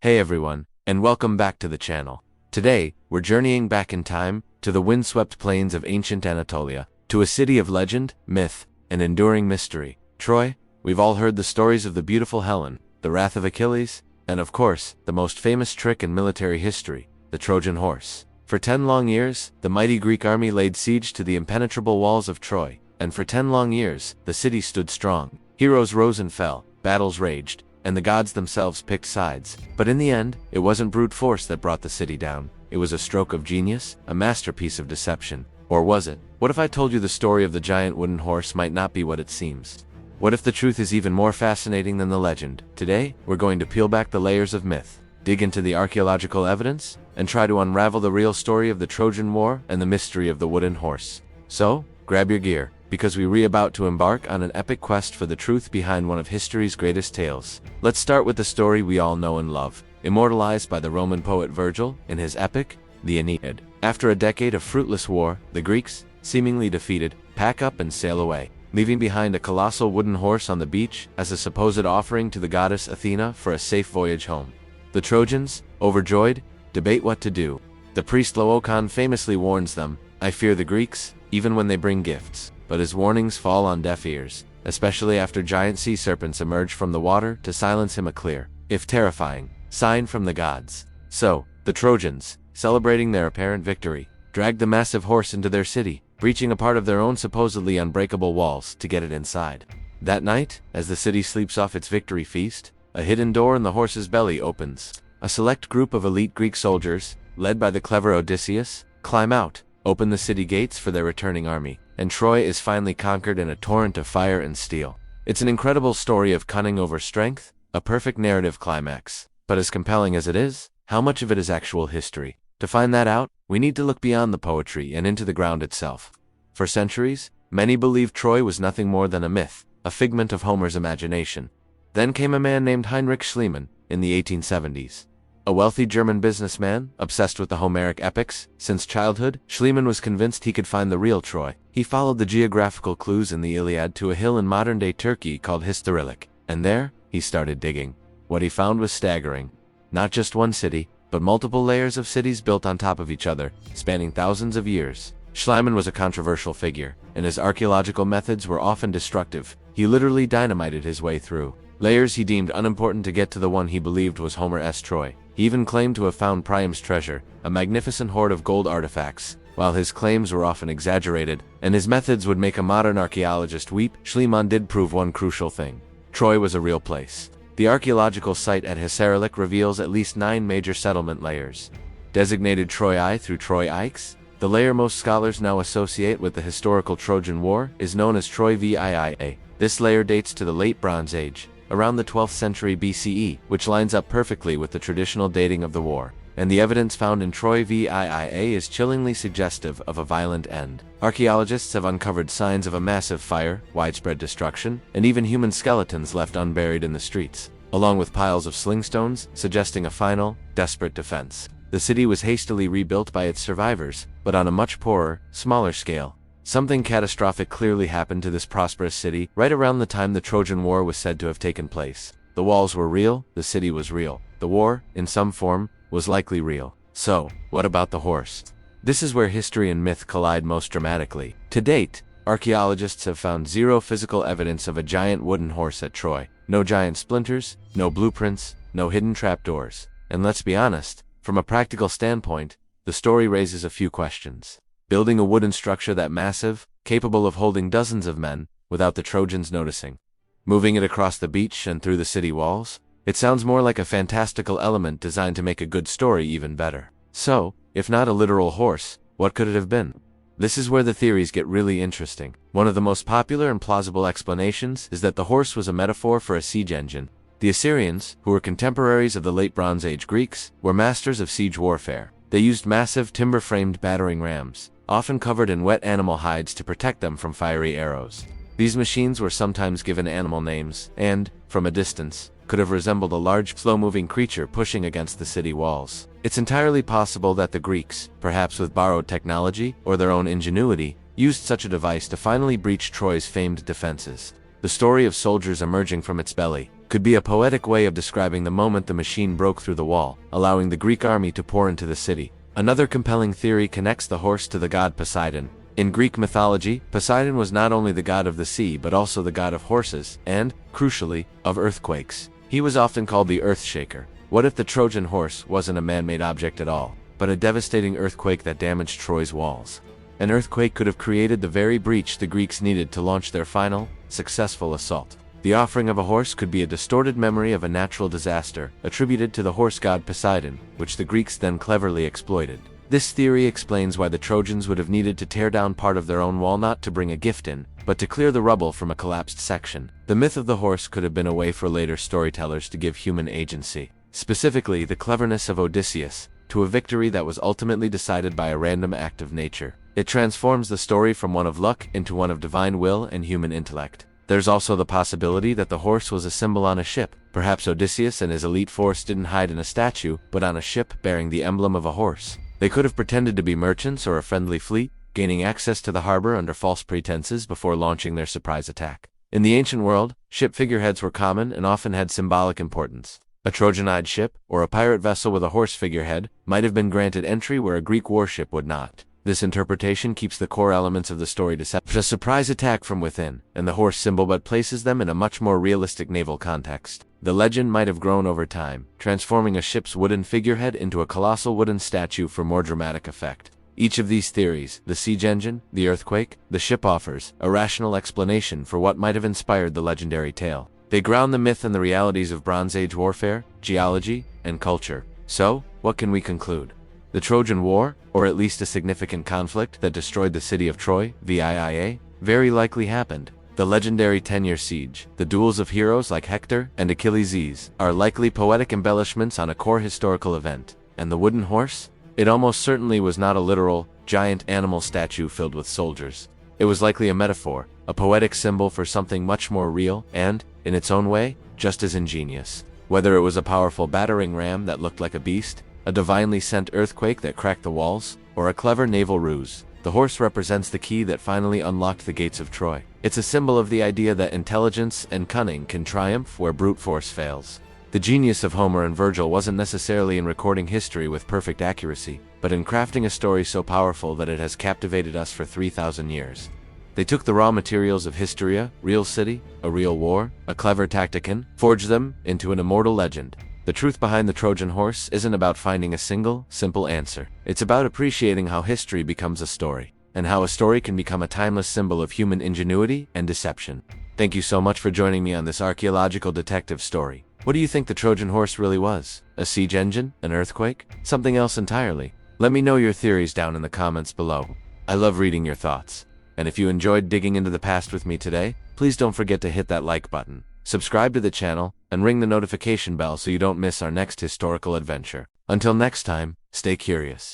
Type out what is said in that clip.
Hey everyone, and welcome back to the channel. Today, we're journeying back in time to the windswept plains of ancient Anatolia, to a city of legend, myth, and enduring mystery, Troy. We've all heard the stories of the beautiful Helen, the wrath of Achilles, and of course, the most famous trick in military history, the Trojan Horse. For 10 long years, the mighty Greek army laid siege to the impenetrable walls of Troy, and for 10 long years, the city stood strong. Heroes rose and fell, battles raged, and the gods themselves picked sides. But in the end, it wasn't brute force that brought the city down. It was a stroke of genius, a masterpiece of deception. Or was it? What if I told you the story of the giant wooden horse might not be what it seems? What if the truth is even more fascinating than the legend? Today, we're going to peel back the layers of myth, dig into the archaeological evidence, and try to unravel the real story of the Trojan War and the mystery of the wooden horse. So, grab your gear, because we're about to embark on an epic quest for the truth behind one of history's greatest tales. Let's start with the story we all know and love, immortalized by the Roman poet Virgil in his epic, the Aeneid. After a decade of fruitless war, the Greeks, seemingly defeated, pack up and sail away, leaving behind a colossal wooden horse on the beach as a supposed offering to the goddess Athena for a safe voyage home. The Trojans, overjoyed, debate what to do. The priest Laocoon famously warns them, "I fear the Greeks, even when they bring gifts." But his warnings fall on deaf ears, especially after giant sea serpents emerge from the water to silence him, a clear, if terrifying, sign from the gods. So, the Trojans, celebrating their apparent victory, dragged the massive horse into their city, breaching a part of their own supposedly unbreakable walls to get it inside. That night, as the city sleeps off its victory feast, a hidden door in the horse's belly opens. A select group of elite Greek soldiers, led by the clever Odysseus, climb out, open the city gates for their returning army, and Troy is finally conquered in a torrent of fire and steel. It's an incredible story of cunning over strength, a perfect narrative climax. But as compelling as it is, how much of it is actual history? To find that out, we need to look beyond the poetry and into the ground itself. For centuries, many believed Troy was nothing more than a myth, a figment of Homer's imagination. Then came a man named Heinrich Schliemann in the 1870s. A wealthy German businessman, obsessed with the Homeric epics. Since childhood, Schliemann was convinced he could find the real Troy. He followed the geographical clues in the Iliad to a hill in modern-day Turkey called Hystarilik, and there, he started digging. What he found was staggering. Not just one city, but multiple layers of cities built on top of each other, spanning thousands of years. Schliemann was a controversial figure, and his archaeological methods were often destructive. He literally dynamited his way through layers he deemed unimportant to get to the one he believed was Homer's Troy. He even claimed to have found Priam's treasure, a magnificent hoard of gold artifacts. While his claims were often exaggerated, and his methods would make a modern archaeologist weep, Schliemann did prove one crucial thing. Troy was a real place. The archaeological site at Hystarilik reveals at least 9 major settlement layers. Designated Troy I through Troy Ix, the layer most scholars now associate with the historical Trojan War is known as Troy VIIA. This layer dates to the late Bronze Age, around the 12th century BCE, which lines up perfectly with the traditional dating of the war. And the evidence found in Troy VIIA is chillingly suggestive of a violent end. Archaeologists have uncovered signs of a massive fire, widespread destruction, and even human skeletons left unburied in the streets, along with piles of slingstones, suggesting a final, desperate defense. The city was hastily rebuilt by its survivors, but on a much poorer, smaller scale. Something catastrophic clearly happened to this prosperous city right around the time the Trojan War was said to have taken place. The walls were real, the city was real. The war, in some form, was likely real. So, what about the horse? This is where history and myth collide most dramatically. To date, archaeologists have found zero physical evidence of a giant wooden horse at Troy. No giant splinters, no blueprints, no hidden trapdoors. And let's be honest, from a practical standpoint, the story raises a few questions. Building a wooden structure that massive, capable of holding dozens of men, without the Trojans noticing. Moving it across the beach and through the city walls? It sounds more like a fantastical element designed to make a good story even better. So, if not a literal horse, what could it have been? This is where the theories get really interesting. One of the most popular and plausible explanations is that the horse was a metaphor for a siege engine. The Assyrians, who were contemporaries of the late Bronze Age Greeks, were masters of siege warfare. They used massive timber-framed battering rams, often covered in wet animal hides to protect them from fiery arrows. These machines were sometimes given animal names, and, from a distance, could have resembled a large, slow-moving creature pushing against the city walls. It's entirely possible that the Greeks, perhaps with borrowed technology or their own ingenuity, used such a device to finally breach Troy's famed defenses. The story of soldiers emerging from its belly, could be a poetic way of describing the moment the machine broke through the wall, allowing the Greek army to pour into the city. Another compelling theory connects the horse to the god Poseidon. In Greek mythology, Poseidon was not only the god of the sea but also the god of horses and, crucially, of earthquakes. He was often called the Earth Shaker. What if the Trojan horse wasn't a man-made object at all, but a devastating earthquake that damaged Troy's walls? An earthquake could have created the very breach the Greeks needed to launch their final, successful assault. The offering of a horse could be a distorted memory of a natural disaster, attributed to the horse god Poseidon, which the Greeks then cleverly exploited. This theory explains why the Trojans would have needed to tear down part of their own wall not to bring a gift in, but to clear the rubble from a collapsed section. The myth of the horse could have been a way for later storytellers to give human agency, specifically the cleverness of Odysseus, to a victory that was ultimately decided by a random act of nature. It transforms the story from one of luck into one of divine will and human intellect. There's also the possibility that the horse was a symbol on a ship. Perhaps Odysseus and his elite force didn't hide in a statue, but on a ship bearing the emblem of a horse. They could have pretended to be merchants or a friendly fleet, gaining access to the harbor under false pretenses before launching their surprise attack. In the ancient world, ship figureheads were common and often had symbolic importance. A Trojanide ship, or a pirate vessel with a horse figurehead, might have been granted entry where a Greek warship would not. This interpretation keeps the core elements of the story deceptive, a surprise attack from within, and the horse symbol, but places them in a much more realistic naval context. The legend might have grown over time, transforming a ship's wooden figurehead into a colossal wooden statue for more dramatic effect. Each of these theories, the siege engine, the earthquake, the ship, offers a rational explanation for what might have inspired the legendary tale. They ground the myth in the realities of Bronze Age warfare, geology, and culture. So, what can we conclude? The Trojan War, or at least a significant conflict that destroyed the city of Troy, W.I.S.E, very likely happened. The legendary 10-year siege, the duels of heroes like Hector and Achilles, are likely poetic embellishments on a core historical event. And the wooden horse? It almost certainly was not a literal, giant animal statue filled with soldiers. It was likely a metaphor, a poetic symbol for something much more real and, in its own way, just as ingenious. Whether it was a powerful battering ram that looked like a beast, a divinely sent earthquake that cracked the walls, or a clever naval ruse, the horse represents the key that finally unlocked the gates of Troy. It's a symbol of the idea that intelligence and cunning can triumph where brute force fails. The genius of Homer and Virgil wasn't necessarily in recording history with perfect accuracy, but in crafting a story so powerful that it has captivated us for 3,000 years. They took the raw materials of history, real city, a real war, a clever tactician, forged them into an immortal legend. The truth behind the Trojan horse isn't about finding a single, simple answer. It's about appreciating how history becomes a story, and how a story can become a timeless symbol of human ingenuity and deception. Thank you so much for joining me on this archaeological detective story. What do you think the Trojan horse really was? A siege engine? An earthquake? Something else entirely? Let me know your theories down in the comments below. I love reading your thoughts. And if you enjoyed digging into the past with me today, please don't forget to hit that like button, subscribe to the channel, and ring the notification bell so you don't miss our next historical adventure. Until next time, stay curious.